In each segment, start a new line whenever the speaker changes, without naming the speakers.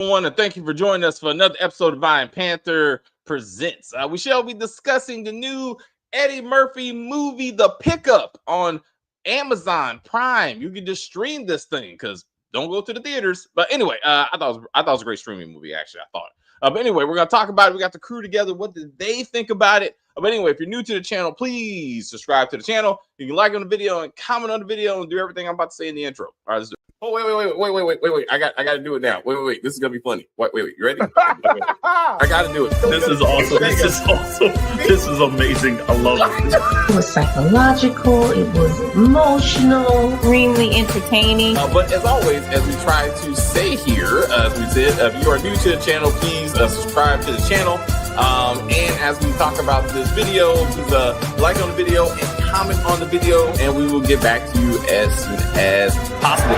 Everyone, and thank you for joining us for another episode of Vine Panther Presents. We shall be discussing the new Eddie Murphy movie, The Pickup, on Amazon Prime. You can just stream this thing because don't go to the theaters. But anyway, I thought it was a great streaming movie. Actually, I thought. But anyway, we're gonna talk about it. We got the crew together. What did they think about it? But anyway, if you're new to the channel, please subscribe to the channel. You can like on the video and comment on the video and do everything I'm about to say in the intro. All right, let's do it. Oh, wait. I got to do it now. Wait. This is going to be funny. Wait. You ready? I got to do it.
This is awesome. This is awesome. This is amazing. I love it.
It was psychological. It was emotional.
Extremely entertaining.
But as always, as we try to say here, as we said, if you are new to the channel, please subscribe to the channel. And as we talk about this video, please like on the video and comment on the video, and we will get back to you as soon as possible.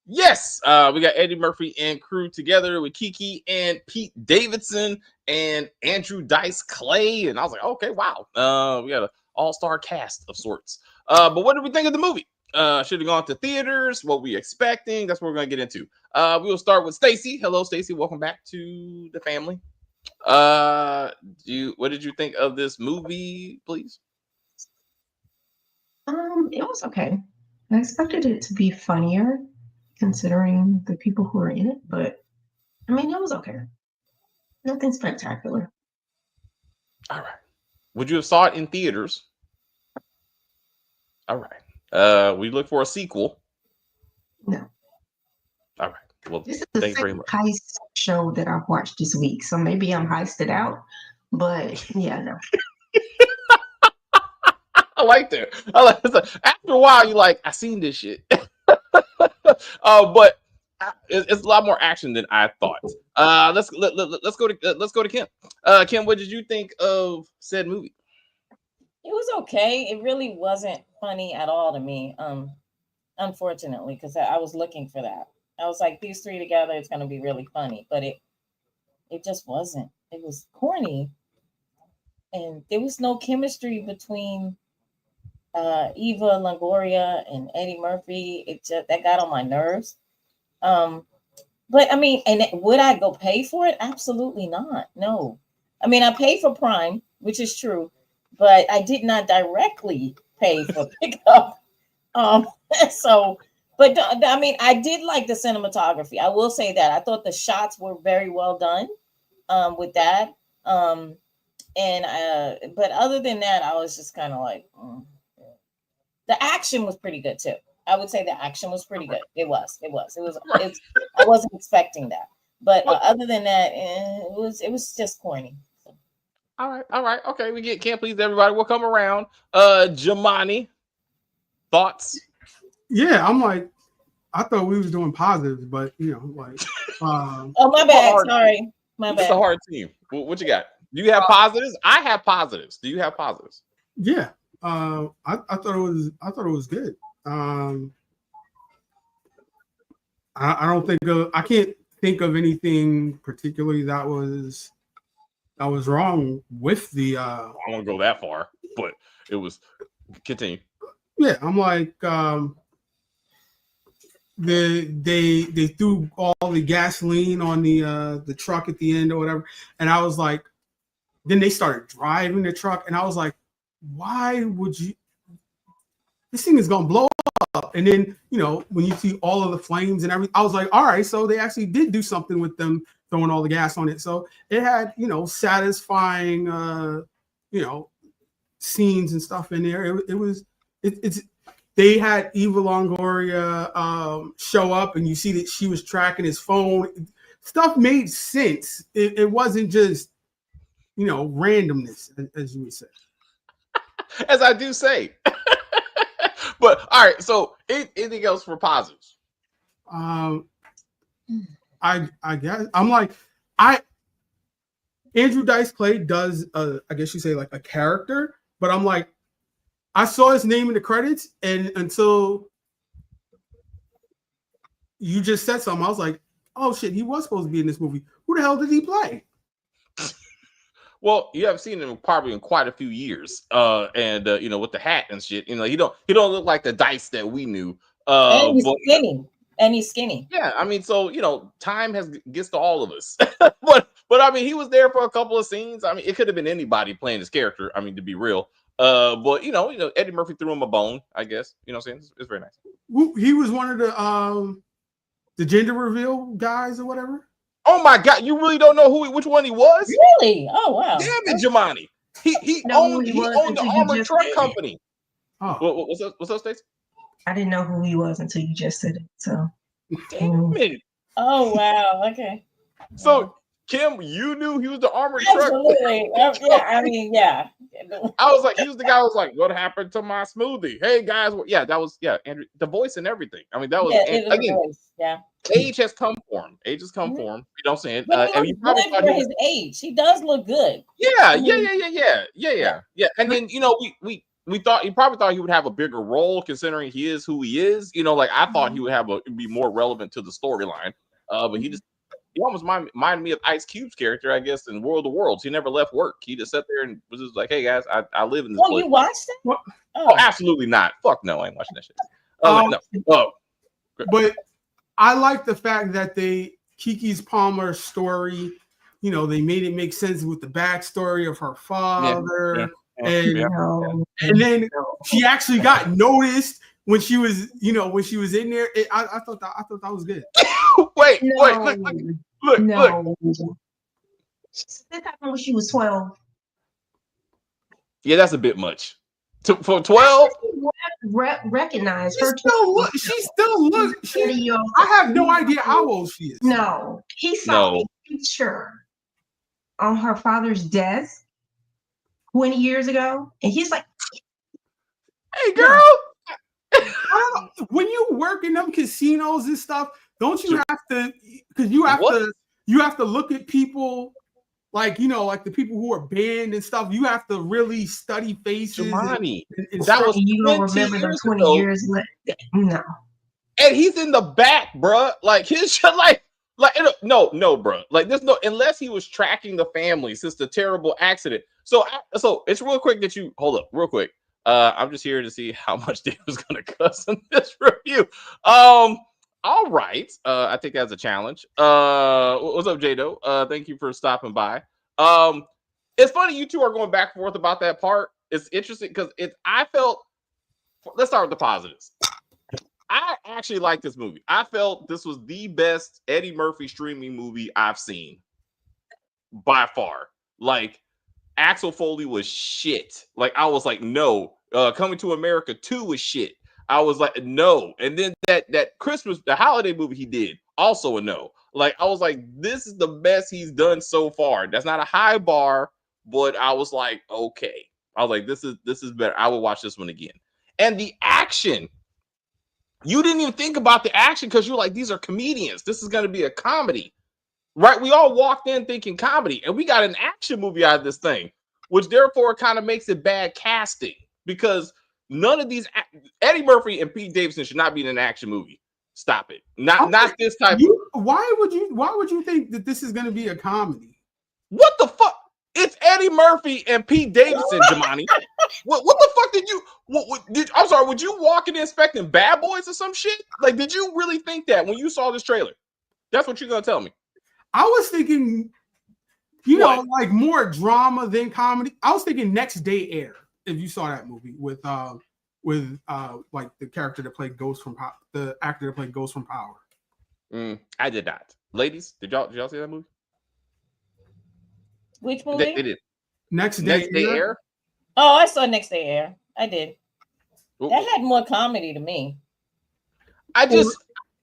Yes, we got Eddie Murphy and crew together with Kiki and Pete Davidson and Andrew Dice Clay, and I was like, okay, wow, we got an all-star cast of sorts. But what did we think of the movie? Should have gone to theaters. What we expecting? That's what we're gonna get into. We will start with Stacy. Hello, Stacy. Welcome back to the family. What did you think of this movie, please?
It was okay. I expected it to be funnier considering the people who are in it, but I mean, it was okay. Nothing spectacular.
All right. Would you have saw it in theaters? All right. We look for a sequel.
No.
All right. Well,
This is the
thank you very
second
much.
heist show that I've watched this week, so maybe I'm heisted out, but yeah, no.
I like that. After a while, you're like, I seen this shit. But it's a lot more action than I thought. Let's go to Kim. Kim, what did you think of said movie?
It was okay. It really wasn't funny at all to me. Unfortunately, because I was looking for that. I was like, these three together, it's gonna be really funny, but it just wasn't. It was corny, and there was no chemistry between Eva Longoria and Eddie Murphy. That got on my nerves. But I mean, and would I go pay for it? Absolutely not. No. I mean, I paid for Prime, which is true, but I did not directly pay for Pickup. But I mean, I did like the cinematography. I will say that I thought the shots were very well done with that. But other than that, I was just kind of like, the action was pretty good too. I would say the action was pretty good. It was. I wasn't expecting that, but other than that, it was just corny.
All right. Okay, can't please everybody. We'll come around. Jamani, thoughts?
Yeah, I'm like, I thought we was doing positives, but you know, like,
oh my bad. Sorry, my bad.
It's a hard team. What you got? Do you have positives? I have positives. Do you have positives?
Yeah, I thought it was good. I can't think of anything particularly that was wrong with the.
I won't go that far, but it was. Continue.
Yeah, I'm like, they threw all the gasoline on the truck at the end or whatever, and I was like, then they started driving the truck, and I was like, why would you? This thing is gonna blow up. And then, you know, when you see all of the flames and everything, I was like, all right, so they actually did do something with them throwing all the gas on it. So it had, you know, satisfying, you know, scenes and stuff in there. They had Eva Longoria show up, and you see that she was tracking his phone. Stuff made sense. It wasn't just, you know, randomness, as you would say.
As I do say. But all right, so anything else for positives?
I guess I'm like, Andrew Dice Clay does I guess you say like a character, but I'm like, I saw his name in the credits, and until you just said something, I was like, oh shit, he was supposed to be in this movie. Who the hell did he play?
Well, you haven't seen him probably in quite a few years, and you know, with the hat and shit. You know, he don't look like the Dice that we knew.
And he's skinny. And he's skinny.
Yeah, I mean, so time gets to all of us. but I mean, he was there for a couple of scenes. I mean, it could have been anybody playing his character. I mean, to be real. But Eddie Murphy threw him a bone, I guess. You know what I'm saying? It's very nice.
He was one of the gender reveal guys or whatever.
Oh my God, you really don't know which one he was?
Really? Oh wow.
Damn it, Jamani. He owned the armored truck company.
Oh.
What's up, Stacey?
I didn't know who he was until you just said it. So
Damn it.
Oh wow. Okay.
So Kim, you knew he was the armored truck.
Absolutely. Yeah. I mean, yeah.
I was like, he was the guy who was like, what happened to my smoothie? Hey guys, that was Andrew, the voice and everything. I mean, that was again.
Yeah.
Age has come for him. Age has come for him. You know what I'm saying?
But he looks good for his age. He does look good.
Yeah. And then we thought he probably thought he would have a bigger role considering he is who he is. Like I thought he would be more relevant to the storyline. But he almost reminded me of Ice Cube's character, I guess, in World of Worlds. He never left work. He just sat there and was just like, "Hey guys, I live in this."
Oh, place. You watched it?
Oh, absolutely not. Fuck no, I ain't watching that shit. No.
But I like the fact that Kiki's Palmer story, they made it make sense with the backstory of her father. And then she actually got noticed when she was in there. I thought that was good.
Wait, look.
This happened when she was 12.
Yeah, that's a bit much. For 12?
Recognize her.
She still looks. I have no idea how old she is.
No, he saw a picture on her father's desk 20 years ago, and he's like,
"Hey, girl."
When you work in them casinos and stuff, don't you have to? Because you have to look at people. Like the people who are banned and stuff, you have to really study faces.
Jamani,
that was you don't remember the 20 years later. No,
and he's in the back, bruh. Like his no, bruh. Like there's no unless he was tracking the family since the terrible accident. So it's real quick that you hold up, real quick. I'm just here to see how much Dave was gonna cuss in this review. All right. I think that's a challenge. What's up, Jado? Thank you for stopping by. It's funny you two are going back and forth about that part. It's interesting because let's start with the positives. I actually like this movie. I felt this was the best Eddie Murphy streaming movie I've seen by far. Like Axel Foley was shit. Like I was like, no. Coming to America 2 was shit. I was like, no. And then that Christmas, the holiday movie he did, also a no. Like, I was like, this is the best he's done so far. That's not a high bar, but I was like, okay. I was like, this is better. I will watch this one again. And the action, you didn't even think about the action because you're like, these are comedians. This is going to be a comedy, right? We all walked in thinking comedy, and we got an action movie out of this thing, which therefore kind of makes it bad casting because none of these Eddie Murphy and Pete Davidson should not be in an action movie. Stop it. Not this type.
Why would you think that this is going to be a comedy?
What the fuck? It's Eddie Murphy and Pete Davidson, Jamani. What the fuck did you? I'm sorry. Would you walk in expecting Bad Boys or some shit? Like, did you really think that when you saw this trailer? That's what you're gonna tell me.
I was thinking, like more drama than comedy. I was thinking Next Day Air. If you saw that movie with like the character that played Ghost from the actor that played Ghost from Power.
I did not. Ladies, did y'all see that movie?
Which movie?
They did.
Next Day Air.
Oh, I saw Next Day Air. I did. That had more comedy to me.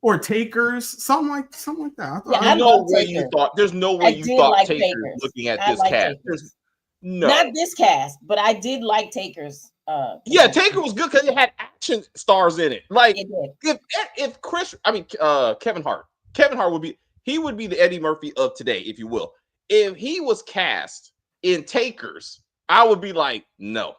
Or Takers, something like that.
There's no way you thought Takers looking at this cast. No,
not this cast, but I did like Takers.
Taker was good because it had action stars in it. Like if Kevin Hart would be the Eddie Murphy of today, if you will. If he was cast in Takers, I would be like, no,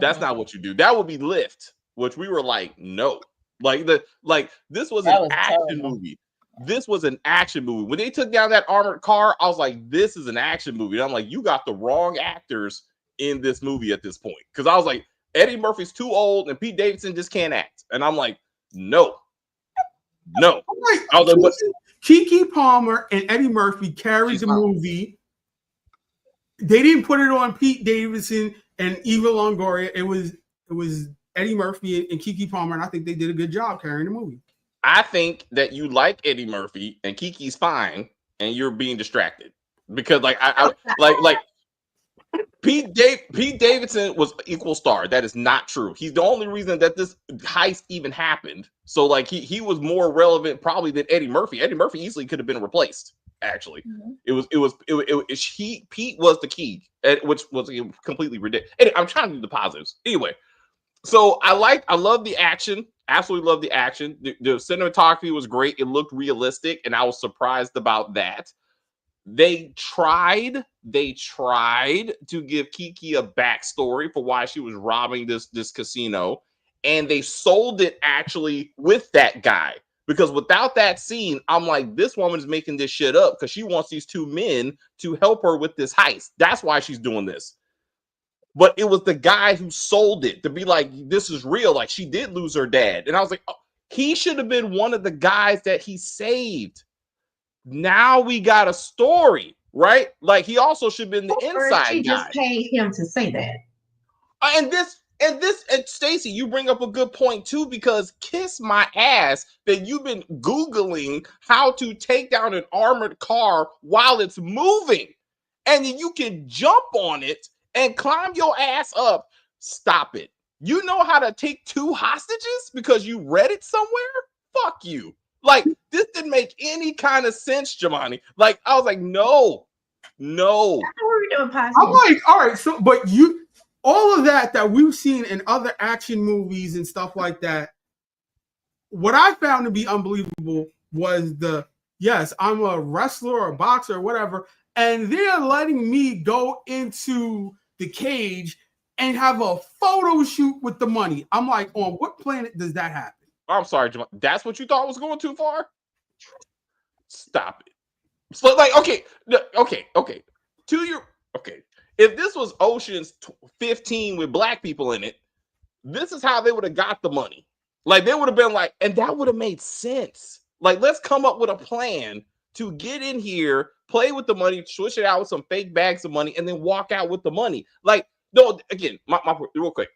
that's not what you do. That would be Lift, which we were like, no. This was an action movie. This was an action movie. When they took down that armored car, I was like, this is an action movie. And I'm like, you got the wrong actors in this movie at this point. Because I was like, Eddie Murphy's too old and Pete Davidson just can't act. And I'm like, no. No.
Like,
I was like, but
Keke Palmer and Eddie Murphy carried the movie. They didn't put it on Pete Davidson and Eva Longoria. It was Eddie Murphy and Keke Palmer, and I think they did a good job carrying the movie.
I think that you like Eddie Murphy and Kiki's fine, and you're being distracted because, like, I like Pete Davidson was equal star. That is not true. He's the only reason that this heist even happened. So, like, he was more relevant probably than Eddie Murphy. Eddie Murphy easily could have been replaced. Actually, Pete was the key, which was completely ridiculous. Anyway, I'm trying to do the positives. Anyway, so I love the action. Absolutely love the action. The cinematography was great. It looked realistic, and I was surprised about that. They tried to give Kiki a backstory for why she was robbing this casino, and they sold it actually with that guy. Because without that scene, I'm like, this woman is making this shit up because she wants these two men to help her with this heist. That's why she's doing this. But it was the guy who sold it to be like, this is real. Like, she did lose her dad. And I was like, oh, he should have been one of the guys that he saved. Now we got a story, right? Like, he also should have been the inside
she
guy.
just paid him to say that.
And Stacey, you bring up a good point too, because kiss my ass that you've been Googling how to take down an armored car while it's moving, and then you can jump on it and climb your ass up. Stop it. You know how to take two hostages because you read it somewhere? Fuck you. Like, this didn't make any kind of sense, Jamani. Like, I was like, no.
That's what we're doing,
I'm like, all right, so but all of that we've seen in other action movies and stuff like that, what I found to be unbelievable was yes, I'm a wrestler or a boxer or whatever, and they're letting me go into the cage and have a photo shoot with the money. I'm like, on what planet does that happen?
I'm sorry, Jamani. That's what you thought was going too far? Stop it. So, like, okay. If this was Ocean's 15 with black people in it, this is how they would have got the money. Like, they would have been like, and that would have made sense. Like, let's come up with a plan to get in here, play with the money, switch it out with some fake bags of money, and then walk out with the money. Like, no, again, my real quick.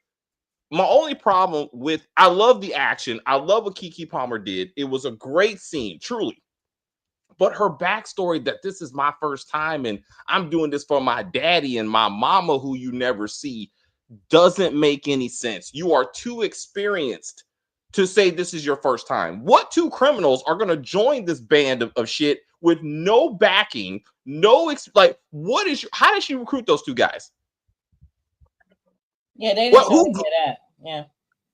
My only problem with, I love the action. I love what Keke Palmer did. It was a great scene, truly. But her backstory that this is my first time and I'm doing this for my daddy and my mama who you never see doesn't make any sense. You are too experienced to say this is your first time. What two criminals are going to join this band of shit with no backing, how did she recruit those two guys?
Yeah, they didn't show that. Yeah.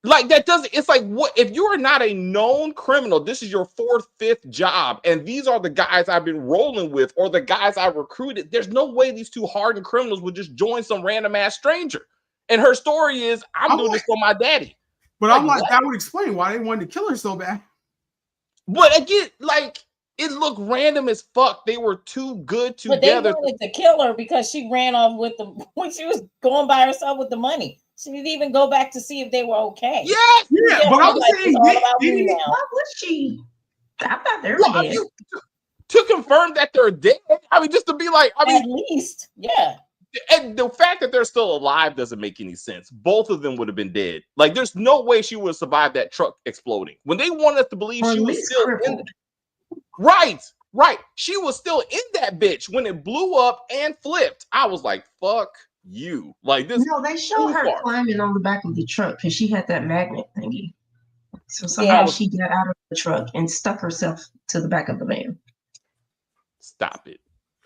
Like, that doesn't, it's like, what if you are not a known criminal? This is your 4th, 5th job, and these are the guys I've been rolling with or the guys I recruited. There's no way these two hardened criminals would just join some random ass stranger. And her story is, I'm doing this for my daddy.
But I'm like, that would explain why they wanted to kill her so bad.
But again, like, it looked random as fuck. They were too good together.
But they wanted to kill her because she ran off with when she was going by herself with the money. She didn't even go back to see if they were okay.
Yeah, but I'm saying,
why would she? I thought they were dead.
To confirm that they're dead. I mean, just to be like,
at least, yeah.
And the fact that they're still alive doesn't make any sense. Both of them would have been dead. Like, there's no way she would have survived that truck exploding. When they wanted us to believe she was still in it. Right. She was still in that bitch when it blew up and flipped. I was like, fuck you. Like, this.
No, they showed her climbing on the back of the truck because she had that magnet thingy. So somehow she got out of the truck and stuck herself to the back of the van.
Stop it.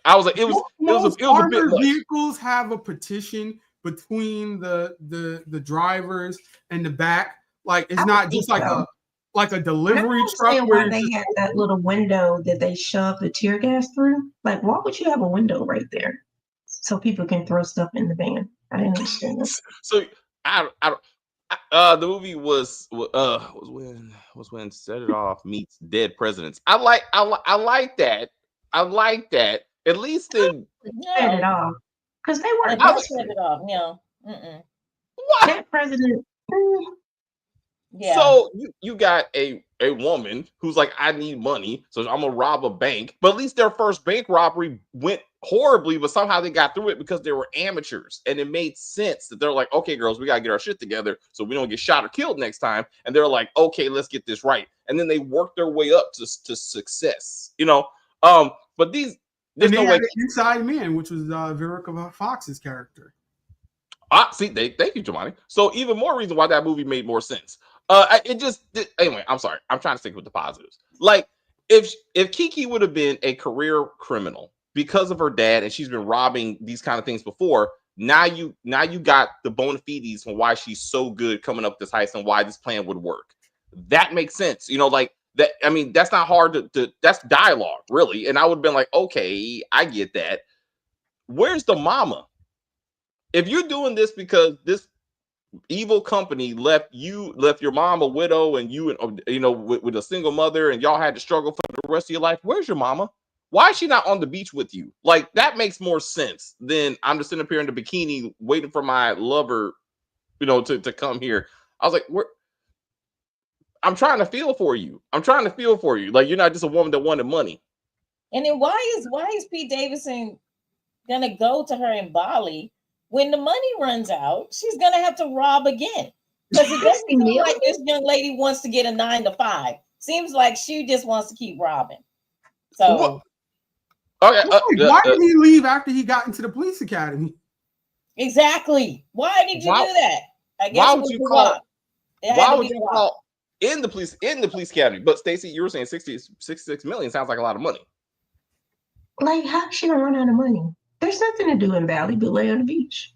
I was like, it was a bit much.
Vehicles have a partition between the drivers and the back. Like, it's not just like a delivery truck
where they had that little window that they shoved the tear gas through. Like, why would you have a window right there so people can throw stuff in the van? I didn't understand that.
So the movie was when Set It Off meets Dead Presidents. I like that. I like that. At least in
Set It Off, because they weren't
Set It Off. No,
Dead President.
Yeah.
So you got a woman who's like, I need money, so I'm gonna rob a bank. But at least their first bank robbery went horribly, but somehow they got through it because they were amateurs, and it made sense that they're like, okay, girls, we gotta get our shit together so we don't get shot or killed next time. And they're like, okay, let's get this right. And then they work their way up to success, you know. But there's no way.
Inside Man, which was Vivica Fox's character.
See, thank you, Jemani. So even more reason why that movie made more sense. Anyway, I'm sorry. I'm trying to stick with the positives. Like if Kiki would have been a career criminal because of her dad, and she's been robbing these kind of things before, now you got the bona fides on why she's so good coming up this heist and why this plan would work. That makes sense. You know, like that. I mean, that's not hard to that's dialogue, really. And I would have been like, okay, I get that. Where's the mama? If you're doing this because this evil company left your mom a widow and you know with a single mother and y'all had to struggle for the rest of your life, where's your mama? Why is she not on the beach with you? Like that makes more sense than I'm just sitting up here in the bikini waiting for my lover, you know, to come here. I was like, I'm trying to feel for you. Like you're not just a woman that wanted money.
And then why is Pete Davidson gonna go to her in Bali? When the money runs out, she's gonna have to rob again. Because it doesn't seem like this young lady wants to get a 9 to 5. Seems like she just wants to keep robbing. So,
okay,
why did he leave after he got into the police academy?
Exactly. Why did you do that? I guess
why would you call in the police academy? But Stacey, you were saying 66 million sounds like a lot of money.
Like, how she don't run out of money? There's nothing to do in Bali but lay on the beach.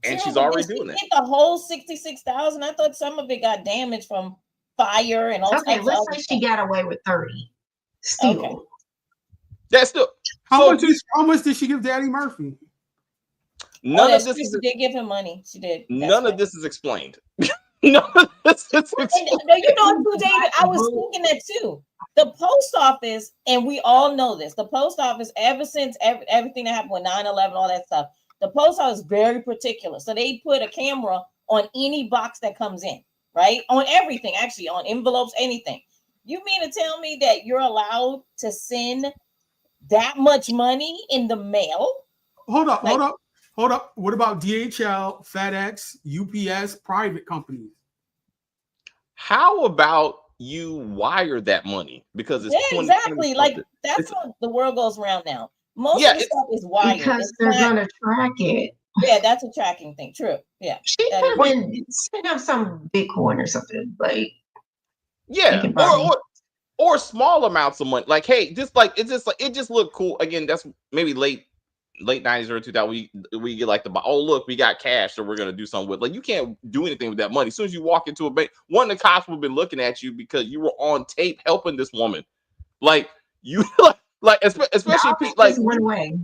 And she's already doing that.
The whole 66,000. I thought some of it got damaged from fire and all.
Okay, let's say she got away with 30. Still,
okay.
That's still.
How much did she give Daddy Murphy?
None of this.
She did give him money. She did.
None of this is explained. None of this is explained.
No, you know, David, I was thinking that too. The post office, and we all know this, the post office, ever since everything that happened with 9/11, all that stuff, the post office is very particular. So they put a camera on any box that comes in, right? On everything, actually, on envelopes, anything. You mean to tell me that you're allowed to send that much money in the mail?
Hold up. What about DHL, FedEx, UPS, private companies?
How about you wire that money? Because it's
exactly like that's how the world goes around now. Most of the stuff is wired
because they're gonna track it.
Yeah, that's a tracking thing. True. Yeah,
she could have been setting up some Bitcoin or something like.
Yeah, or small amounts of money. Like, hey, it just looked cool. Again, that's maybe late 90s or 2000. We get like look, we got cash that we're gonna do something with. Like, you can't do anything with that money. As soon as you walk into a bank, one of the cops will have been looking at you because you were on tape helping this woman. Like you like especially like
went away.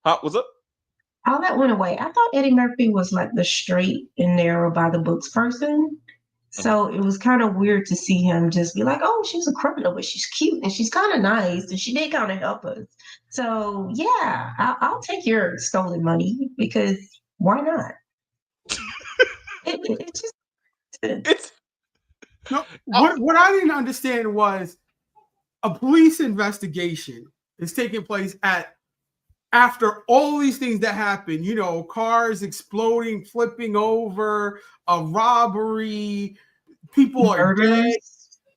Huh? What's up?
All that went away. I thought Eddie Murphy was like the straight and narrow by the books person. So it was kind of weird to see him just be like, oh, she's a criminal, but she's cute and she's kind of nice and she did kind of help us. So yeah, I'll take your stolen money because why not?
What I didn't understand was a police investigation is taking place after all these things that happen, you know, cars exploding, flipping over, a robbery, people are dead,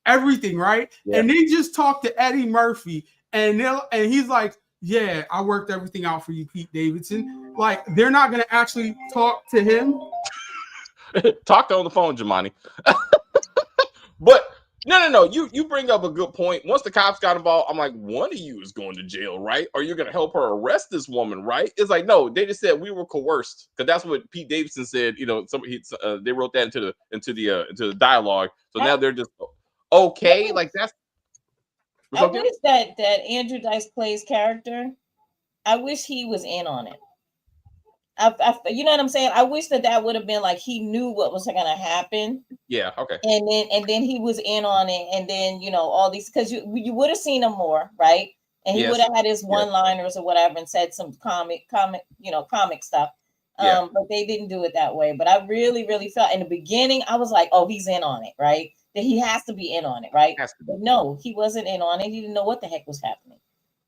everything, right? Yeah. And they just talk to Eddie Murphy, and he's like, yeah, I worked everything out for you, Pete Davidson. Like, they're not going to actually talk to him.
Talk on the phone, Jemani. But no. You bring up a good point. Once the cops got involved, I'm like, one of you is going to jail, right? Or you're going to help her arrest this woman, right? It's like, no, they just said we were coerced, because that's what Pete Davidson said. You know, they wrote that into the dialogue. So now they're just okay. Like that's.
I wish that Andrew Dice Clay's character, I wish he was in on it. You know what I'm saying? I wish that would have been like he knew what was going to happen.
Yeah. Okay.
And then he was in on it, and then you know all these, because you would have seen him more, right? And he would have had his one-liners or whatever and said some comic stuff.
Yeah.
But they didn't do it that way. But I really, really felt in the beginning, I was like, oh, he's in on it, right? That he has to be in on it, right?
Has to be.
But no, he wasn't in on it. He didn't know what the heck was happening.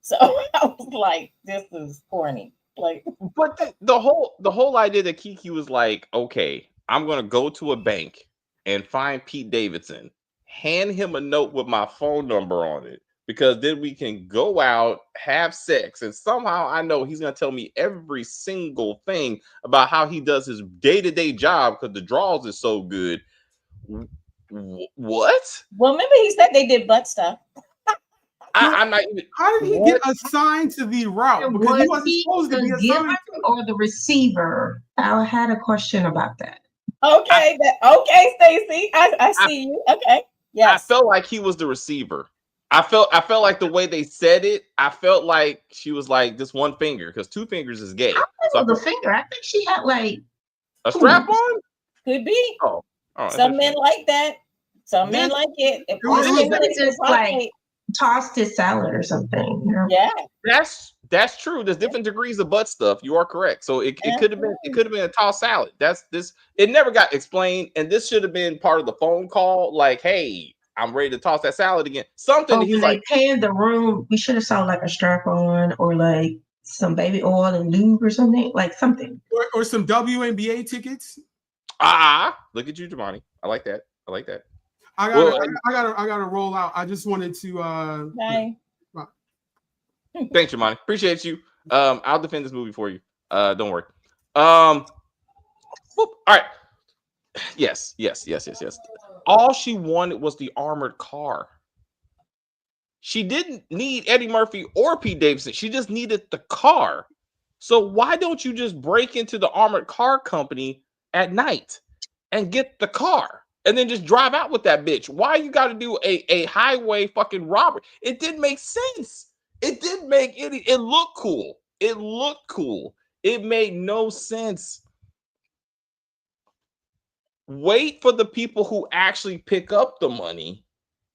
So I was like, this is corny. Like,
But the whole idea that Kiki was like, okay, I'm gonna go to a bank and find Pete Davidson, hand him a note with my phone number on it, because then we can go out, have sex, and somehow I know he's gonna tell me every single thing about how he does his day-to-day job because the draws is so good. What?
well, remember he said they did butt stuff.
I'm not even.
How did he get assigned to the route? Because he wasn't supposed to be
the giver
assigned.
or the receiver? I had a question about that.
Okay, okay, Stacey. I see you. Okay. Yes.
I felt like he was the receiver. I felt like the way they said it, I felt like she was like this one finger, because two fingers is gay.
I think
So
it was a finger. I think she had like
a strap on?
Could be.
Oh, all right.
Some men like that. Some men
This-
like it. If
Or
one
was
finger
it
is
just
prostate,
like tossed his salad or something. You know?
yeah.
That's true. There's different degrees of butt stuff. You are correct. So it could have been a tossed salad. It never got explained, and this should have been part of the phone call. Like, hey, I'm ready to toss that salad again. Something.
Or
He's
when
like,
they panned the room, we should have saw like a strap on or like some baby oil and lube or something. Like something.
Or some WNBA tickets.
look at you, Jamani. I like that.
I gotta roll out. I just wanted to
Okay.
Thanks, Jamani. Appreciate you. I'll defend this movie for you. Don't worry. All right. Yes. All she wanted was the armored car. She didn't need Eddie Murphy or Pete Davidson. She just needed the car. So why don't you just break into the armored car company at night and get the car and then just drive out with that bitch? Why you got to do a highway fucking robbery? It didn't make sense. It didn't make any. It looked cool. It made no sense. Wait for the people who actually pick up the money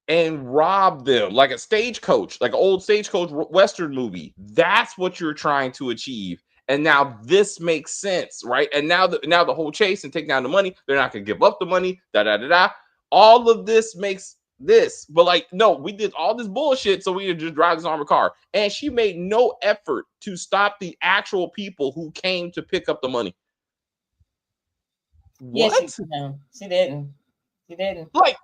and rob them, like a stagecoach, like an old stagecoach Western movie. That's what you're trying to achieve. And now this makes sense, right? And now the whole chase and take down the money, they're not gonna give up the money. All of this makes this, but like, no, we did all this bullshit so we could just drive this armored car. And she made no effort to stop the actual people who came to pick up the money. What?
Yes, she didn't. She didn't.
Like,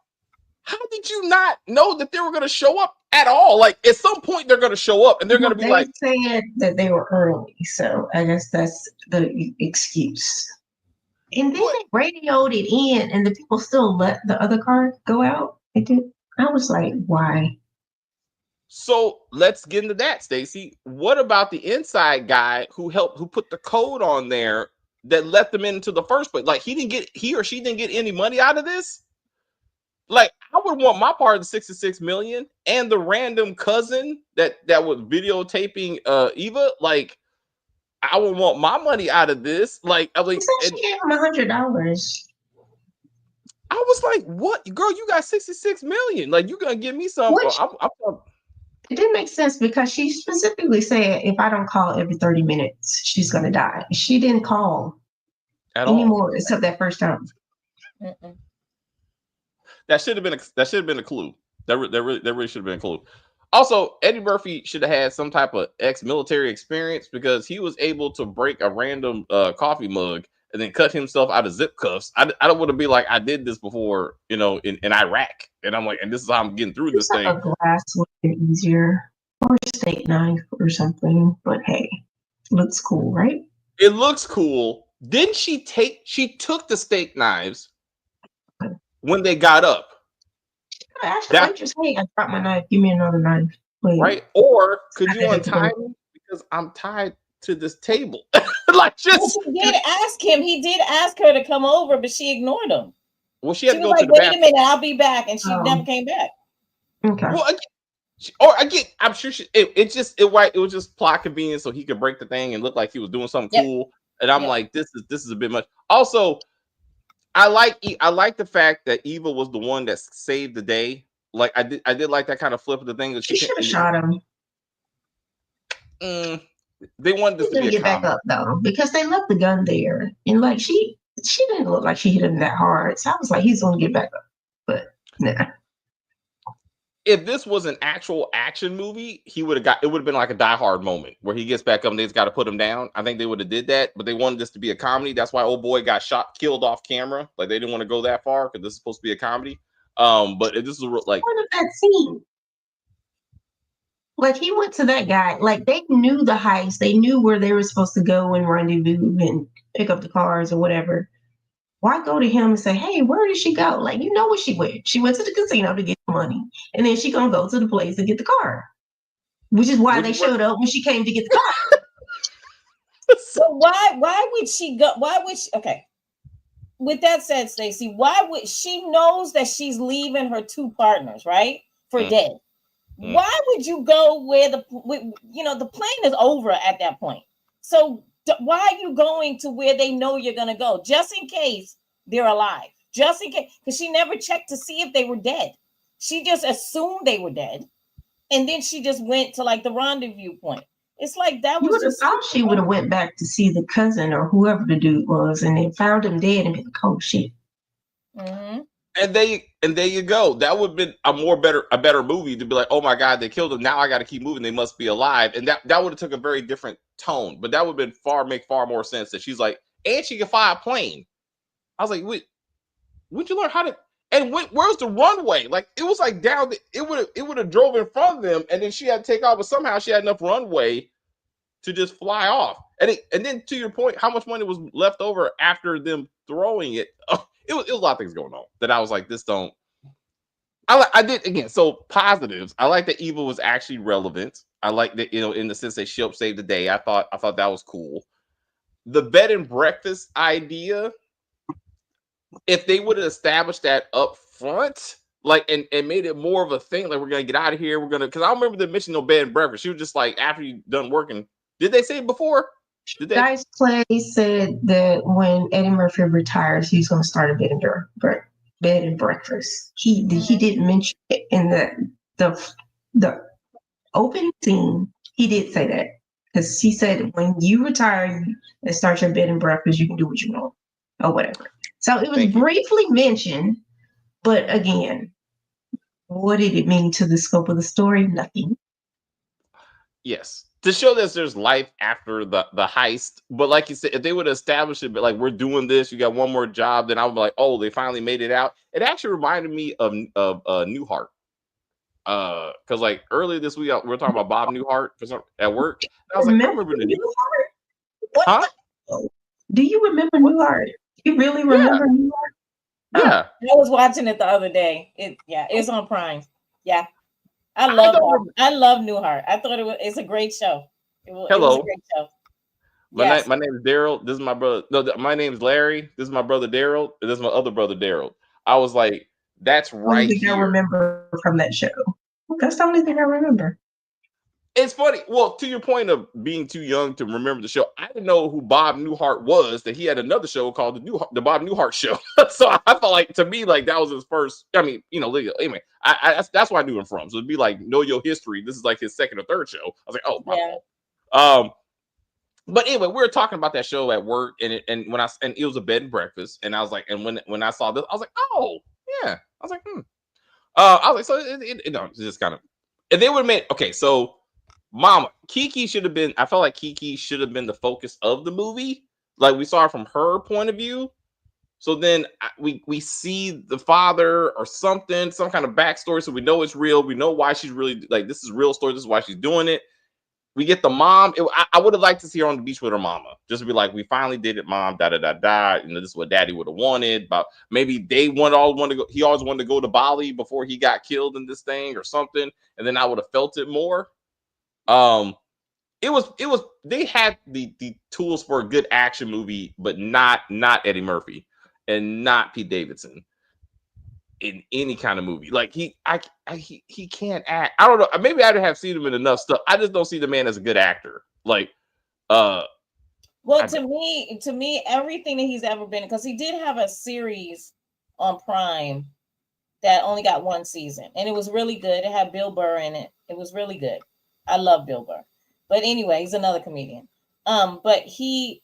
how did you not know that they were going to show up at all? Like, at some point, they're going to show up and they're going to be like,
said that they were early, so I guess that's the excuse. And then they radioed it in, and the people still let the other car go out. It did. I was like, why?
So let's get into that, Stacey. What about the inside guy who put the code on there that let them into the first place? Like, he or she didn't get any money out of this. Like, I would want my part of the 66 million and the random cousin that was videotaping Eva. Like, I would want my money out of this. Like, I mean,
she gave him $100.
I was like, what, girl, you got 66 million. Like, you gonna give me some.
It didn't make sense because she specifically said, if I don't call every 30 minutes, she's gonna die. She didn't call anymore except that first time.
Mm-mm.
That should have been a clue. That really should have been a clue. Also, Eddie Murphy should have had some type of ex-military experience, because he was able to break a random coffee mug and then cut himself out of zip cuffs. I don't want to be like, I did this before, in Iraq, and I'm like, and this is how I'm getting through this thing.
A glass would have been easier, or a steak knife or something. But hey, looks cool, right?
It looks cool. Didn't she took the steak knives when they got up?
Just hey, I dropped my knife. Give me another knife, please.
Right? Or could you untie me, because I'm tied to this table? Like, just.
He did ask him. He did ask her to come over, but she ignored him.
Well, she had to go
was
to
like,
the
wait
bathroom.
a minute, I'll be back, and she never came back.
Okay.
Well, I'm sure it was just plot convenience so he could break the thing and look like he was doing something cool. And I'm like, this is a bit much. Also, I like the fact that Eva was the one that saved the day. Like, I did like that kind of flip of the thing that
she should have shot him.
They wanted this
She's
to be
gonna
a
get back
comedy.
up though, because they left the gun there, and like she didn't look like she hit him that hard. So I was like, he's gonna get back up, but nah.
If this was an actual action movie, he would have got it would have been like a Die Hard moment where he gets back up and they just got to put him down. I think they would have did that, but they wanted this to be a comedy. That's why old boy got killed off camera. Like they didn't want to go that far because this is supposed to be a comedy. But if this is like
Point of that scene. Like he went to that guy, like they knew the heist, they knew where they were supposed to go and rendezvous and pick up the cars or whatever. Why go to him and say, "Hey, where did she go?" Like you know where she went. She went to the casino to get money, and then she gonna go to the place to get the car, which is why
Would
they
you
showed up when she came to get the car.
So why would she go? Why would she? Okay. With that said, Stacey, why would she knows that she's leaving her two partners, right, for dead? Why would you go where the plane is over at that point? So why are you going to where they know you're gonna go, just in case they're alive, just in case? Because she never checked to see if they were dead. She just assumed they were dead, and then she just went to like the rendezvous point. It's like that
You
was
would have
just
thought she would have went back to see the cousin or whoever the dude was, and then found him dead and be like, "Oh shit."
Mm-hmm.
And there you go. That would have been a better movie to be like, oh my God, they killed him. Now I got to keep moving. They must be alive. And that would have took a very different tone. But that would have been make far more sense that she's like, and she can fly a plane. I was like, wait, when'd you learn how to? And where's the runway? Like it was like down. It would have drove in front of them, and then she had to take off. But somehow she had enough runway to just fly off. And then to your point, how much money was left over after them throwing it? It was a lot of things going on that I was like, this don't. I did again. So positives. I like that Eva was actually relevant. I like that, in the sense that she helped save the day. I thought that was cool. The bed and breakfast idea, if they would have established that up front, like and made it more of a thing, like we're gonna get out of here. Because I don't remember them mentioning no bed and breakfast. She was just like, after you done working. Did they say it before? Did they?
Dice Clay said that when Eddie Murphy retires, he's going to start a bed and breakfast. He didn't mention it in the open scene. He did say that because he said when you retire and start your bed and breakfast, you can do what you want or whatever. So it was briefly mentioned, but again, what did it mean to the scope of the story? Nothing.
Yes. To show that there's life after the heist. But like you said, if they would establish it, but like we're doing this, you got one more job, then I would be like, oh, they finally made it out. It actually reminded me of Newhart. Because like earlier this week, we were talking about Bob Newhart at work. And I was like, I remember
Newhart? What?
Huh?
Do you remember Newhart? You really remember Newhart?
Yeah.
I was watching it the other day. It's on Prime. Yeah. I love Newhart. I thought it's a great show. It was a great show.
My name is Daryl. This is my brother. No, my name is Larry. This is my brother Daryl. This is my other brother Daryl. I was like, that's right here.
I remember from that show. That's the only thing I remember.
It's funny. Well, to your point of being too young to remember the show, I didn't know who Bob Newhart was. That he had another show called the Bob Newhart Show. So I felt like, to me, like that was his first. I mean, anyway, that's where I knew him from. So it'd be like Know Your History. This is like his second or third show. I was like, oh, my fault. But anyway, we were talking about that show at work, and it was a bed and breakfast, and I was like, and when I saw this, I was like, oh yeah, I was like, I was like, so it's just kind of, and they would have made okay, so. Mama, Kiki should have been. I felt like Kiki should have been the focus of the movie. Like we saw it from her point of view. So then we see the father or something, some kind of backstory. So we know it's real. We know why she's really like this is real story. This is why she's doing it. We get the mom. I would have liked to see her on the beach with her mama. Just to be like, we finally did it, mom. Da da da da. This is what daddy would have wanted. But maybe they always wanted to go. He always wanted to go to Bali before he got killed in this thing or something. And then I would have felt it more. It was they had the tools for a good action movie, but not Eddie Murphy and not Pete Davidson in any kind of movie. Like he can't act. I don't know. Maybe I'd have seen him in enough stuff. I just don't see the man as a good actor. Like, well,
to me, everything that he's ever been, because he did have a series on Prime that only got one season, and it was really good. It had Bill Burr in it. It was really good. I love Bill Burr. But anyway, he's another comedian. But the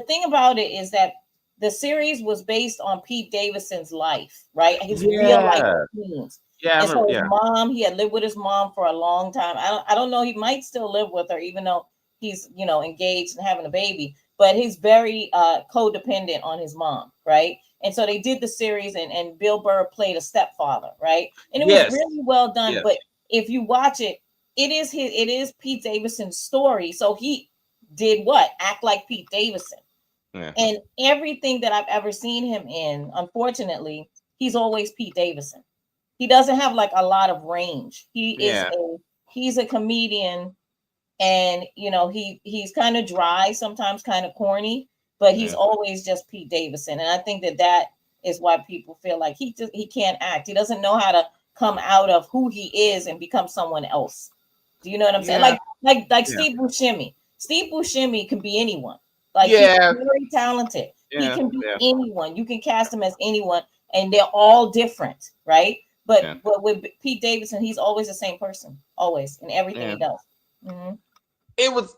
thing about it is that the series was based on Pete Davidson's life, right? His real life scenes.
Yeah,
And so his mom, he had lived with his mom for a long time. I don't know. He might still live with her, even though he's, engaged and having a baby. But he's very codependent on his mom, right? And so they did the series, and Bill Burr played a stepfather, right? And it was really well done. But if you watch it, it is Pete Davidson's story. So he did what? Act like Pete Davidson. Yeah. And everything that I've ever seen him in, unfortunately, he's always Pete Davidson. He doesn't have like a lot of range. He's a comedian, and he's kind of dry, sometimes kind of corny, but he's always just Pete Davidson. And I think that is why people feel like he can't act. He doesn't know how to come out of who he is and become someone else. Do you know what I'm saying? Like Steve Buscemi. Steve Buscemi can be anyone. Like he's very talented. He can be anyone. You can cast him as anyone, and they're all different, right? But with Pete Davidson, he's always the same person, always in everything he does. Mm-hmm.
It was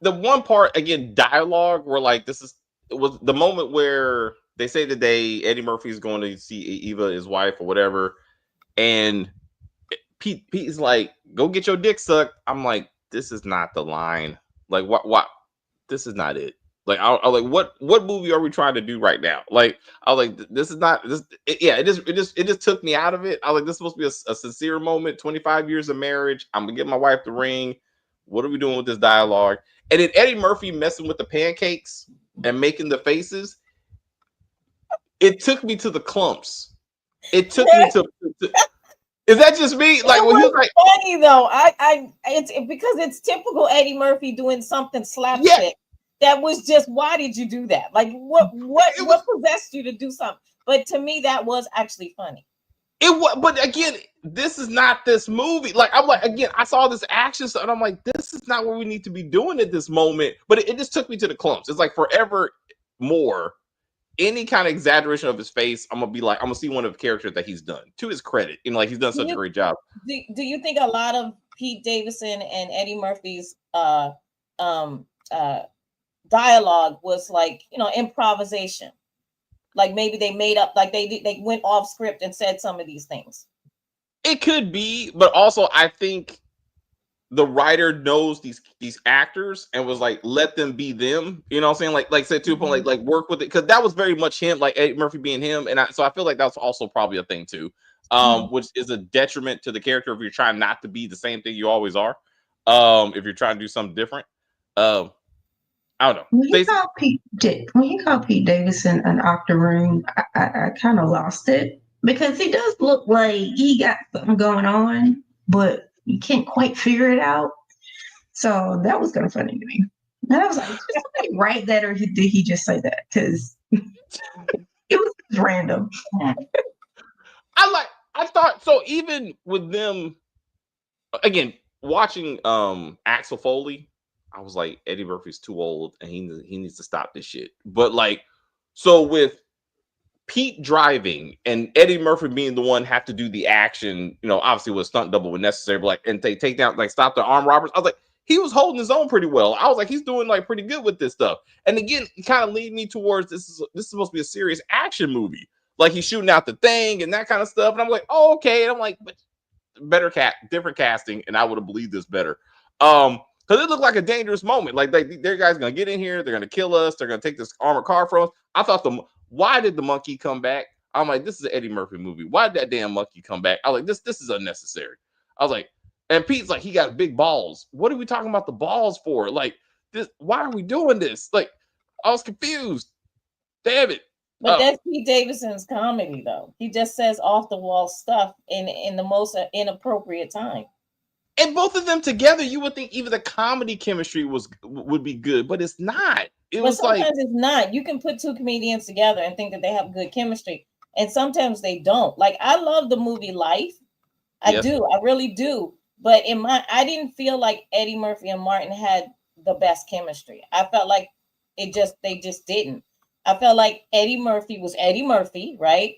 the one part, again, dialogue, where like it was the moment where they say the day Eddie Murphy's going to see Eva, his wife, or whatever, and Pete is like, "Go get your dick sucked." I'm like, this is not the line. Like, what? This is not it. Like, I like, what movie are we trying to do right now? Like, I was like, this is not this. It just took me out of it. I was like, this is supposed to be a sincere moment. 25 years of marriage. I'm gonna get my wife the ring. What are we doing with this dialogue? And then Eddie Murphy messing with the pancakes and making the faces. It took me to the clumps. It took me to is that just me? Like, when he was like,
funny though. It's because it's typical Eddie Murphy doing something slapstick. Yeah. That was just, why did you do that? Like, what possessed you to do something? But to me, that was actually funny.
It was, but again, this is not this movie. Like, I'm like, again, I saw this action stuff, and I'm like, this is not what we need to be doing at this moment. But it just took me to the clumps. It's like forever more. Any kind of exaggeration of his face, I'm gonna see one of the characters that he's done. To his credit, like, he's done such a great job.
Do you think a lot of Pete Davidson and Eddie Murphy's dialogue was like, improvisation? Like maybe they made up, like they went off script and said some of these things.
It could be, but also I think the writer knows these actors and was like, let them be them. You know what I'm saying? Like said to a point, like work with it, because that was very much him, like Eddie Murphy being him. And so I feel like that's also probably a thing too, which is a detriment to the character if you're trying not to be the same thing you always are. If you're trying to do something different. I don't know.
When he called Pete Davidson an octoroon, I kind of lost it, because he does look like he got something going on, but you can't quite figure it out. So that was kind of funny to me. And I was like, did somebody write that, or did he just say that? Because it was random.
I thought so. Even with them, again, watching Axel Foley, I was like, Eddie Murphy's too old and he needs to stop this shit. But like, so with Pete driving and Eddie Murphy being the one have to do the action, obviously with stunt double when necessary, but like, and they take down, like, stop the armed robbers. I was like, he was holding his own pretty well. I was like, he's doing like pretty good with this stuff. And again, it kind of lead me towards this is supposed to be a serious action movie. Like, he's shooting out the thing and that kind of stuff. And I'm like, oh, okay. And I'm like, but different casting, and I would have believed this better. Because it looked like a dangerous moment. Like, their guys gonna get in here, they're gonna kill us, they're gonna take this armored car from us. I thought why did the monkey come back? I'm like, this is an Eddie Murphy movie. Why did that damn monkey come back? I was like, this is unnecessary. I was like, and Pete's like, he got big balls. What are we talking about the balls for? Like, this, why are we doing this? Like, I was confused. Damn it.
But that's Pete Davidson's comedy, though. He just says off the wall stuff in the most inappropriate time.
And both of them together, you would think even the comedy chemistry would be good, but it's not.
Sometimes it's not. You can put two comedians together and think that they have good chemistry, and sometimes they don't. Like, I love the movie Life. I do. I really do. But I didn't feel like Eddie Murphy and Martin had the best chemistry. I felt like they just didn't. I felt like Eddie Murphy was Eddie Murphy, right?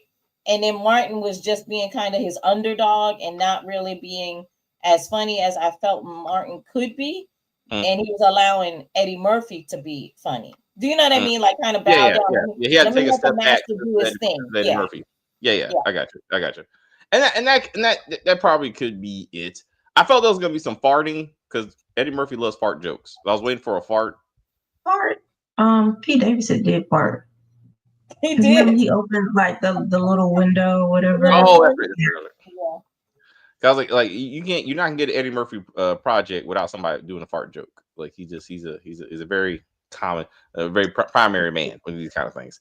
And then Martin was just being kind of his underdog and not really being as funny as I felt Martin could be,
Mm.
and he was allowing Eddie Murphy to be funny. Do you know what I mean? Like kind of bow
Yeah.
down.
He had to
Let me
take a
let
step
the
back.
master do his thing.
Eddie
Yeah.
Murphy. Yeah.
Yeah.
I got you. And that probably could be it. I felt there was gonna be some farting because Eddie Murphy loves fart jokes. I was waiting for a fart.
Part. Pete Davidson did part.
He
'Cause remember
did.
he opened like the little window, whatever.
Oh, that's right.
Yeah.
I was like you're not gonna get an Eddie Murphy project without somebody doing a fart joke. Like he's a very common, very primary man with these kind of things.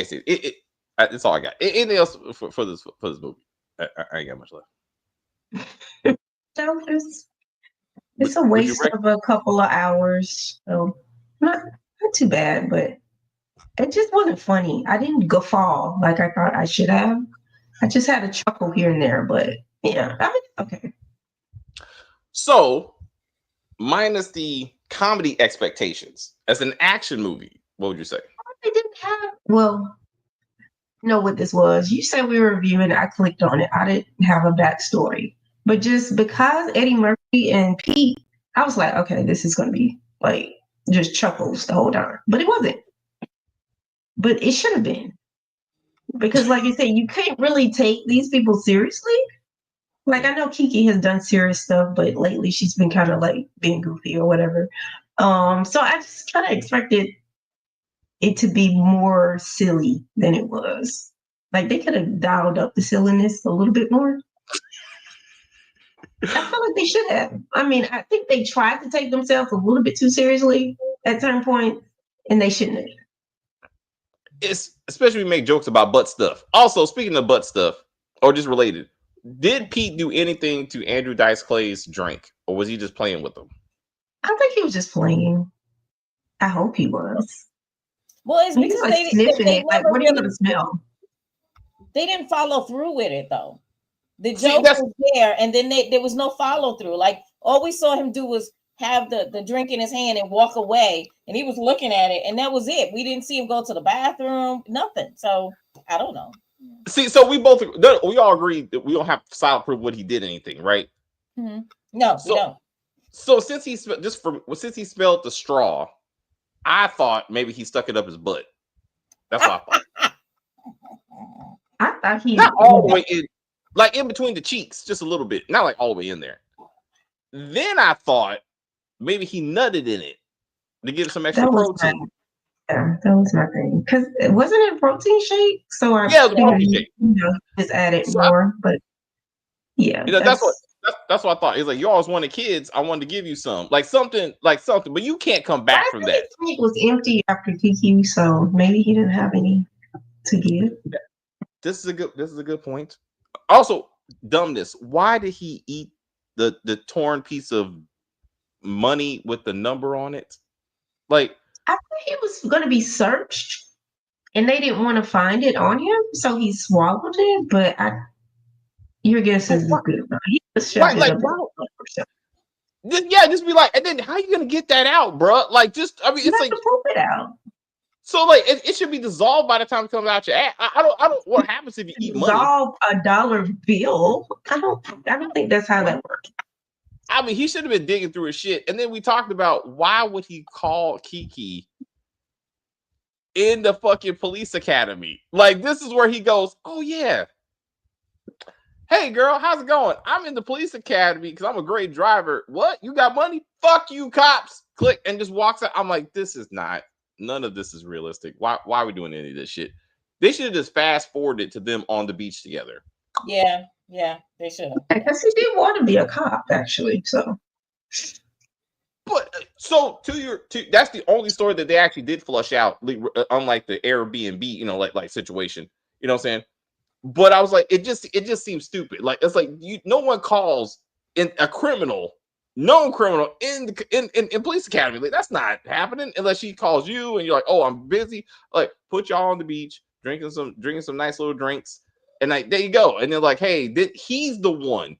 See, it's all I got. Anything else for this movie? I ain't got much left.
So it's a waste of a couple of hours. So not too bad, but it just wasn't funny. I didn't guffaw like I thought I should have. I just had a chuckle here and there, but yeah, I mean, okay.
So, minus the comedy expectations, as an action movie, what would you say?
They didn't have, well, you know what this was. You said we were reviewing it. I clicked on it. I didn't have a backstory. But just because Eddie Murphy and Pete, I was like, okay, this is going to be like just chuckles the whole time. But it wasn't. But it should have been. Because like you said, you can't really take these people seriously. Like I know Kiki has done serious stuff, but lately she's been kind of like being goofy or whatever. So I just kind of expected it to be more silly than it was. Like they could have dialed up the silliness a little bit more. I feel like they should have. I mean, I think they tried to take themselves a little bit too seriously at certain point, and they shouldn't have.
It's especially make jokes about butt stuff. Also, speaking of butt stuff, or just related, did Pete do anything to Andrew Dice Clay's drink, or was he just playing with them?
I think he was just playing. I hope he was.
Well, it's
He's
because
like sniffing it. Like, what are you gonna smell?
They didn't follow through with it though. The joke was there, and then there was no follow through. Like all we saw him do was have the drink in his hand and walk away, and he was looking at it, and that was it. We didn't see him go to the bathroom, nothing. So I don't know.
See, so we all agree that we don't have solid proof what he did anything, right?
Mm-hmm. No, we don't.
So since he spelled the straw, I thought maybe he stuck it up his butt. That's what I thought.
I thought he
not all the way in, like in between the cheeks, just a little bit, not like all the way in there. Then I thought maybe he nutted in it to get some extra protein.
Yeah, that was my thing. Because it wasn't a protein shake, so I
it was a protein shake.
Just added more, but yeah,
that's what I thought. He's like, you always wanted kids. I wanted to give you some, like something, but you can't come back from that.
The tank was empty after Kiki, so maybe he didn't have any to give.
This is a good point. Also, dumbness. Why did he eat the torn piece of money with the number on it? Like,
I thought he was going to be searched, and they didn't want to find it on him, so he swallowed it. But your guess is good. He just shoved it up.
Just be like, and then how you gonna get that out, bro? Like, it's like
to poop it out.
So like it should be dissolved by the time it comes out your ass. I don't. What happens if you eat money?
Dissolve a dollar bill? I don't think that's how that works.
I mean, he should have been digging through his shit. And then we talked about why would he call Kiki in the fucking police academy? Like, this is where he goes, oh yeah. Hey girl, how's it going? I'm in the police academy because I'm a great driver. What? You got money? Fuck you, cops. Click, and just walks out. I'm like, none of this is realistic. Why are we doing any of this shit? They should have just fast forwarded to them on the beach together.
Yeah, they should have.
Because he did want to be a cop, actually. So,
but that's the only story that they actually did flush out, unlike the Airbnb, like situation. You know what I'm saying? But I was like, it just seems stupid. Like, it's like no one calls in a known criminal in police academy. Like, that's not happening unless she calls you and you're like, oh, I'm busy. Like, put y'all on the beach drinking some nice little drinks, and like, there you go. And they're like, hey, he's the one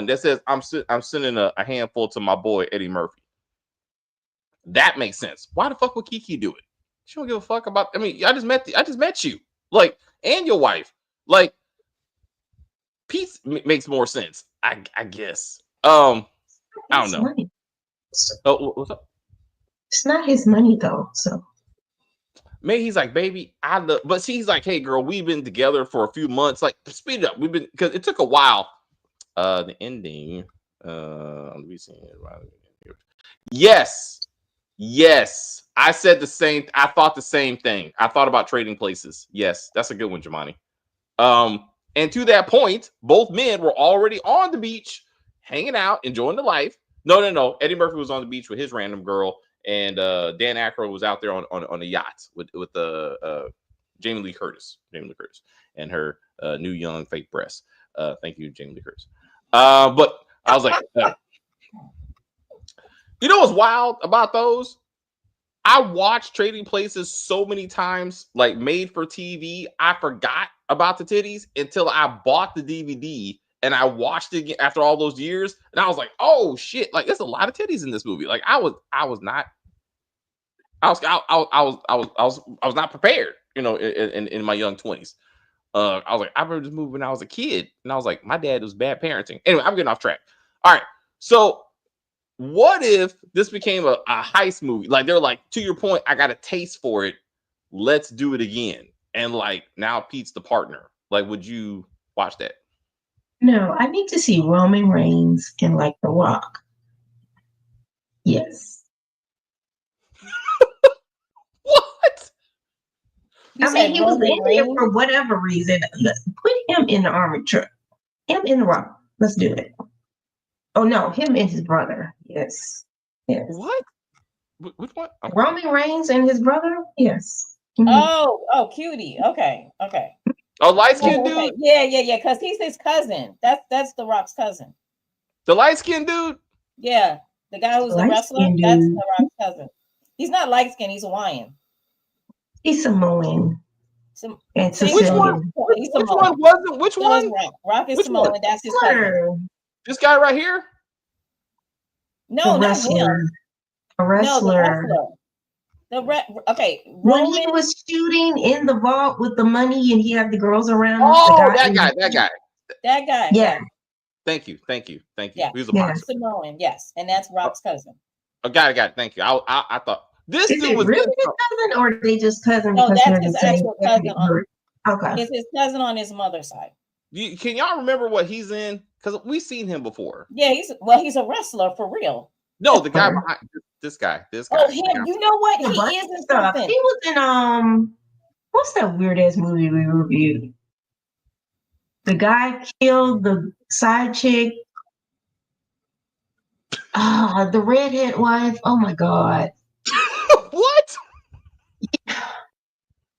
that says I'm sending a handful to my boy Eddie Murphy. That makes sense. Why the fuck would Kiki do it? She don't give a fuck about. I mean, I just met you, like, and your wife. Like, Pete makes more sense. I guess. I don't
It's
know.
money.
Oh, what's up?
It's not his money though. So
Maybe he's like, baby, I love, but he's like, hey, girl, we've been together for a few months. Like, speed it up. We've been, because it took a while. The ending. Let me see. Yes. I said the same. I thought the same thing. I thought about Trading Places. Yes, that's a good one, Jamani. And to that point, both men were already on the beach, hanging out, enjoying the life. No. Eddie Murphy was on the beach with his random girl, and Dan Aykroyd was out there on a yacht with Jamie Lee Curtis, and her new young fake breasts. Thank you, Jamie Lee Curtis. But I was like, you know what's wild about those? I watched Trading Places so many times, like made for TV. I forgot about the titties until I bought the DVD and I watched it again after all those years, and I was like, "Oh shit!" Like, there's a lot of titties in this movie. Like, I was not prepared, you know, in my young 20s. I was like, I remember this movie when I was a kid, and I was like, my dad was bad parenting. Anyway, I'm getting off track. All right, so what if this became a heist movie? Like, they're like, to your point, I got a taste for it. Let's do it again. And like, now Pete's the partner. Like, would you watch that?
no, I need to see Roman Reigns and like The Rock. Yes.
What?
You
I mean,
said
he was
Roman
in there
Reigns?
for whatever reason. Put him in the armored truck. Him in The Rock. Let's do it. Oh no, him and his brother. Yes.
What? Which one? Okay.
Roman Reigns and his brother. Yes.
Oh, cutie. Okay.
Oh, light-skinned
Okay.
dude?
Yeah. Because he's his cousin. That's The Rock's cousin.
The light-skinned dude?
Yeah, the guy who's the wrestler.
Light-skinned
That's
dude.
The Rock's cousin. He's not light skinned. He's Hawaiian.
He's Samoan and
See,
Which
Sicilian.
one?
He's
Which
Samoan.
one wasn't? Which
So is
one?
Rock. Rock is
Which
Samoan.
one?
That's his cousin.
Wrestler.
This guy right here?
No,
The
not
wrestler.
him.
A
No, the
wrestler.
wrestler. Okay,
When he
Roman.
was shooting in the vault with the money and he had the girls around him.
Oh,
the
that
in
guy.
the-
That guy.
That guy.
Yeah.
Thank you.
Yeah.
He was a
Yeah.
boxer.
Samoan. Yes, and that's Rock's cousin.
Oh, got it. Thank you. I thought this
Is
dude
it
was
really
in
his cousin or are they just cousin
No,
because
that's
they're
his
the same
actual cousin
ethnic
on-
group? Okay.
It's his cousin on his mother's side.
Can y'all remember what he's in? Because we've seen him before.
Yeah, he's a wrestler for real.
No, the guy
Okay.
behind this guy.
Oh, him. You know what?
A
He
bunch
is
of
in
stuff.
something.
He was in what's that weird ass movie we reviewed? The guy killed the side chick. The redhead wife. Oh my god.
What?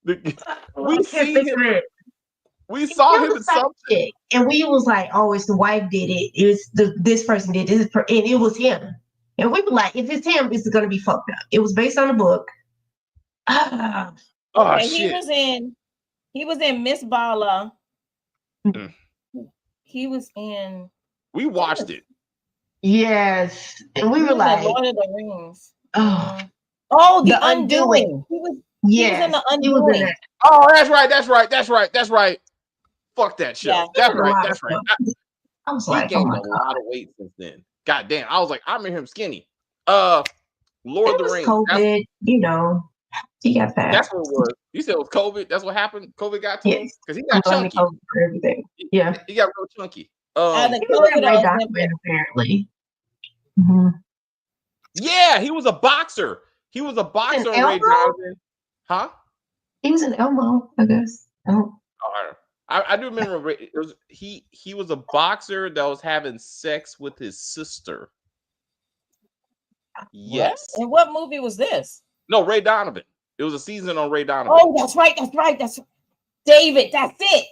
We
I can't
see
think
him.
of it.
We saw
Killed
him
the
in
side
something.
chick. And we was like, oh, it's the wife did it. It's this person did this, and it was him. And we were like, if it's him, it's gonna be fucked up. It was based on a book.
Oh
Okay,
shit!
he was in Miss Bala.
Mm.
He was in
We watched it.
Yes. And we
he
were
was in
like,
Lord of the Rings.
oh,
Oh, the
The Undoing.
Undoing. He was
yes.
in The
He was in
Undoing.
that.
Oh, that's right. Fuck that show.
Yeah.
That's
He did a
right.
lot
That's
of
right.
stuff. I was
He
like, oh
gained
my
a
god.
lot of weight since then. God damn. I was like, I remember him skinny. Lord of
It
the
was
Rings.
COVID, you know. He got fat.
That's what it was. You said it was COVID. That's what happened. COVID got to him
Yes.
because he
I'm
got
blaming
chunky.
COVID for everything. Yeah.
He got real chunky.
Either
He was in
COVID or
Red
Ozempic.
Document, apparently. Mm-hmm.
Yeah, he was a boxer. He was a boxer on Ray
Elmo?
Donovan. Huh?
He was an Elmo, I guess. Oh.
I do remember it was he was a boxer that was having sex with his sister. Yes.
And what movie was this?
No, Ray Donovan. It was a season on Ray Donovan.
Oh, that's right. That's David. That's it.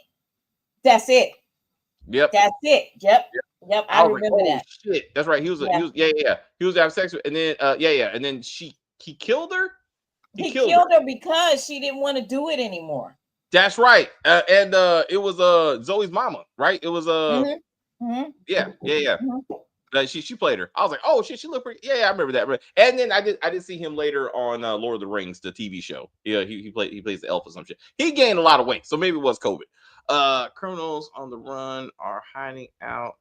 Yep.
That's it. Yep. I
was like,
remember
oh,
that.
shit. That's right. He was
Yeah.
He was having sex with, and then and then he killed her.
He killed her because she didn't want to do it anymore.
That's right. And it was Zoe's mama, right? It was
Mhm.
yeah.
Mhm.
She played her. I was like, oh shit, she looked pretty. Yeah, I remember that. And then I did see him later on Lord of the Rings, the TV show. Yeah, he plays the elf or some shit. He gained a lot of weight, so maybe it was COVID. Criminals on the run are hiding out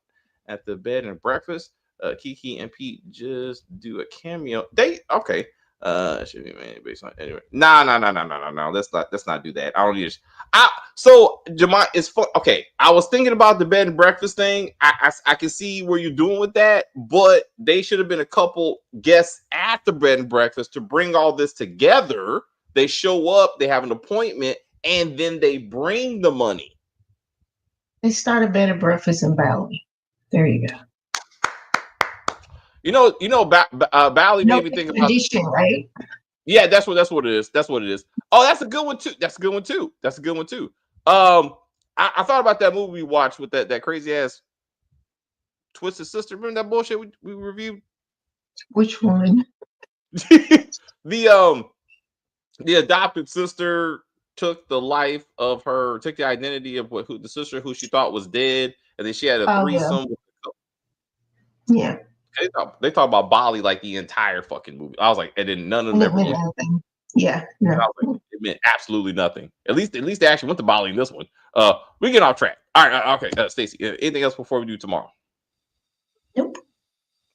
at the bed and breakfast. Kiki and Pete just do a cameo. They okay. Should be made based on anyway. No. Let's not do that. I don't need. So Jamal, it's fun. Okay, I was thinking about the bed and breakfast thing. I can see where you're doing with that, but they should have been a couple guests at the bed and breakfast to bring all this together. They show up, they have an appointment, and then they bring the money.
They started bed and breakfast in Bali. There you go.
Bali made me think about
right?
Yeah, that's what it is. That's what it is. Oh, that's a good one too. I thought about that movie we watched with that crazy ass Twisted Sister. Remember that bullshit we reviewed?
Which one?
The adopted sister took the identity of the sister who she thought was dead, and then she had a threesome.
Yeah.
They talk about Bali like the entire fucking movie. I was like, and then none of them ever went.
Yeah, no.
Like, it meant absolutely nothing. At least they actually went to Bali in this one. We get off track. All right, okay. Stacey, anything else before we do tomorrow?
Nope.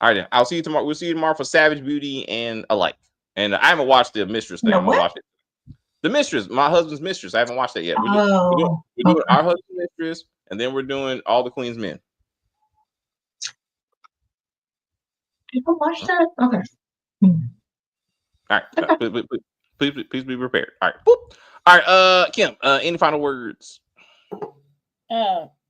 All right, then. I'll see you tomorrow. We'll see you tomorrow for Savage Beauty and Alike. And I haven't watched the Mistress thing. I'm gonna watch it. The Mistress, my husband's Mistress. I haven't watched that yet. We're doing our husband's Mistress, and then we're doing All the Queen's Men.
Did I watch that? Okay.
All right. Please be prepared. All right. Boop. All right. Kim, any final words?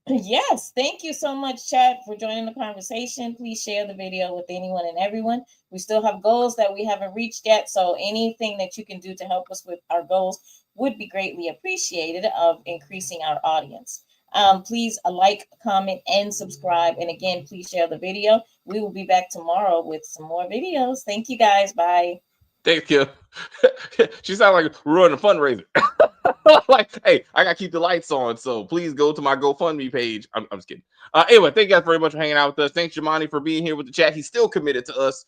Yes. Thank you so much, chat, for joining the conversation. Please share the video with anyone and everyone. We still have goals that we haven't reached yet. So anything that you can do to help us with our goals would be greatly appreciated of increasing our audience. Please like, comment, and subscribe. And again, please share the video. We will be back tomorrow with some more videos. Thank you, guys. Bye.
Thank you. She sounded like we're running a fundraiser. Like, hey, I got to keep the lights on. So please go to my GoFundMe page. I'm just kidding. Anyway, thank you guys very much for hanging out with us. Thanks, Jamani, for being here with the chat. He's still committed to us.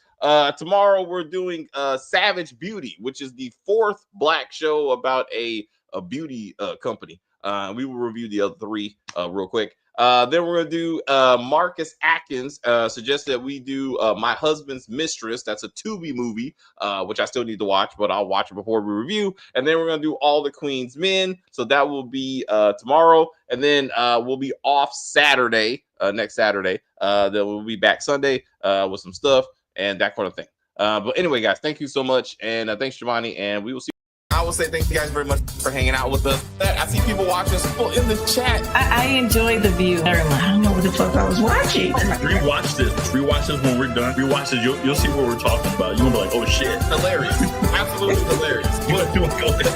Tomorrow, we're doing Savage Beauty, which is the 4th Black show about a beauty company. We will review the other 3 real quick. Then we're going to do Marcus Atkins suggested that we do My Husband's Mistress. That's a Tubi movie, which I still need to watch, but I'll watch it before we review. And then we're going to do All the Queen's Men. So that will be tomorrow. And then we'll be off Saturday, next Saturday. Then we'll be back Sunday with some stuff and that kind of thing. But anyway, guys, thank you so much. And thanks, Giovanni. And we will see you. I will say thank you guys very much for hanging out with us. I see people watching in the chat.
I enjoyed the view very much.
I don't know what the fuck I was watching.
Rewatch this when we're done. Rewatch this. You'll see what we're talking about. You're gonna be like, oh shit.
Hilarious. Absolutely hilarious.
What do I go there?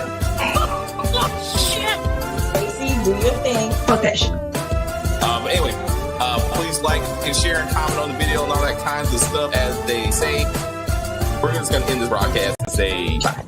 Stacey, do your thing.
Fuck that shit.
But anyway, please like and share and comment on the video and all that kinds of stuff. As they say, we're just gonna end this broadcast and say bye.